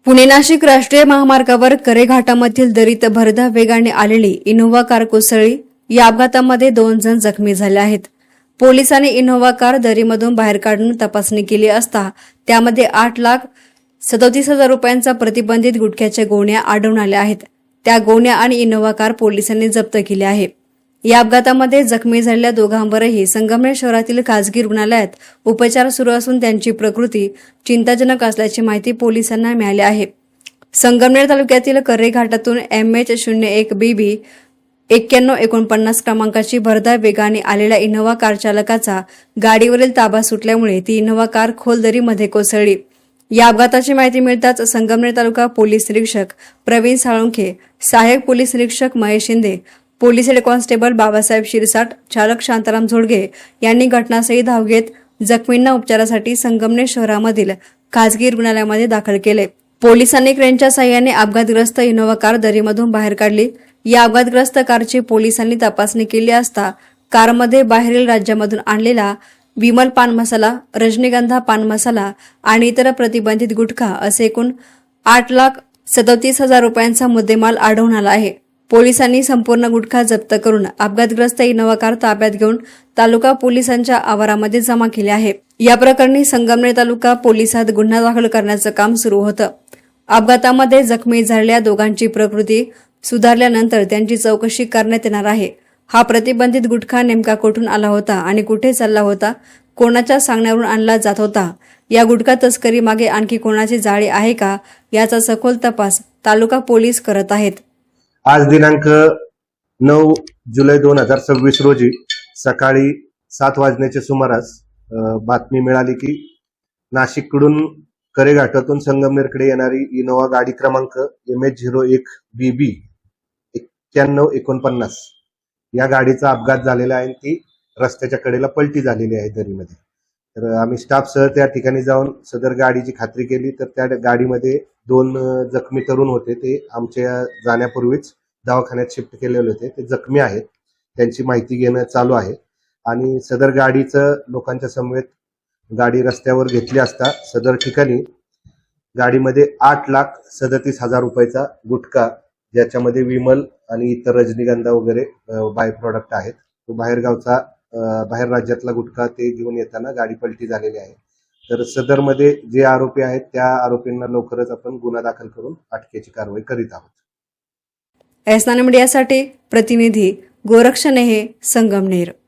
पुणे नाशिक राष्ट्रीय महामार्गावर करेघाटामधील दरीत भरधाव वेगाने आलेली इनोव्हा कार कोसळली। या अपघातामध्ये 2 जण जखमी झाले आहेत। पोलिसांनी इनोव्हा कार दरीमधून बाहेर काढून तपासणी केली असता त्यामध्ये 8,37,000 रुपयांचा प्रतिबंधित गुटख्याच्या गोण्या आढळून आल्या आहेत। त्या गोण्या आणि इनोव्हा कार पोलिसांनी जप्त केली आहे। या अपघातामध्ये जखमी झालेल्या दोघांवरही संगमनेर शहरातील खासगी रुग्णालयात उपचार सुरू असून त्यांची प्रकृती चिंताजनक असल्याची माहिती पोलिसांना मिळाली आहे। संगमनेर तालुक्यातील करेघाटातून MH01BB 9149 क्रमांकाची भरधाव वेगाने आलेल्या इनोव्हा कार चालकाचा गाडीवरील ताबा सुटल्यामुळे ती इनोव्हा कार खोल दरीमध्ये कोसळली। या अपघाताची माहिती मिळताच संगमनेर तालुका पोलीस निरीक्षक प्रवीण साळुंखे, सहाय्यक पोलीस निरीक्षक Mahesh Shinde, police head constable Babasaheb Shirsat, चालक शांताराम झोडगे यांनी घटनास्थळी धाव घेत जखमींना उपचारासाठी संगमनेर शहरामधील खासगी रुग्णालयामध्ये दाखल केले। पोलिसांनी क्रेनच्या साहाय्याने अपघातग्रस्त इनोव्हा कार दरीमधून बाहेर काढली। या अपघातग्रस्त कारची पोलिसांनी तपासणी केली असता कारमध्ये बाहेरील राज्यामधून आणलेला विमल पान मसाला, रजनीगंधा पान मसाला आणि इतर प्रतिबंधित गुटखा असे एकूण 8,37,000 रुपयांचा मुद्देमाल आढळून आला आहे। पोलिसांनी संपूर्ण गुटखा जप्त करून अपघातग्रस्त इनोव्हा कार ताब्यात घेऊन तालुका पोलिसांच्या आवारामध्ये जमा केले आहे। या प्रकरणी संगमनेर तालुका पोलिसात गुन्हा दाखल करण्याचं काम सुरू होतं। अपघातामध्ये जखमी झालेल्या दोघांची प्रकृती सुधारल्यानंतर त्यांची चौकशी करण्यात येणार आहे। हा प्रतिबंधित गुटखा नेमका कुठून आला होता आणि कुठे चालला होता, कोणाच्या सांगण्यावरून आणला जात होता, या गुटखा तस्करी मागे आणखी कोणाची जाळी आहे का, याचा सखोल तपास तालुका पोलीस करत आहेत। आज दिनांक 9 जुलै 2026 रोजी सकाळी 7 वाजण्याच्या सुमारास बातमी मिळाली की नाशिककडून करेघाटातून संगमनेरकडे येणारी इनोव्हा गाडी क्रमांक MH01BB 9149 या गाडीचा अपघात झालेला आहे। ती रस्त्याच्या कडेला पलटी झालेली आहे दरीमध्ये। तर आम्ही स्टाफसह त्या ठिकाणी जाऊन सदर गाडीची खात्री केली तर त्या गाडीमध्ये 2 जखमी तरुण होते। ते आमच्या जाण्यापूर्वीच दवाखान्यात शिफ्ट केलेले होते। ते जखमी आहेत, त्यांची माहिती घेणं चालू आहे आणि सदर गाडीचं लोकांच्या समवेत गाडी रस्त्यावर घेतली असता सदर ठिकाणी गाडीमध्ये 8,37,000 रुपयाचा गुटखा, ज्याच्यामध्ये विमल आणि इतर रजनीगंधा वगैरे बाय प्रोडक्ट आहेत, तो बाहेर राज्यातला गुटखा ते घेऊन येताना गाडी पलटी झालेली आहे। तर सदरमध्ये जे आरोपी आहेत त्या आरोपींना लवकरच आपण गुन्हा दाखल करून अटकेची कारवाई करीत आहोत। एसनान मीडियासाठी प्रतिनिधी गोरक्ष नेहे, संगमनेर।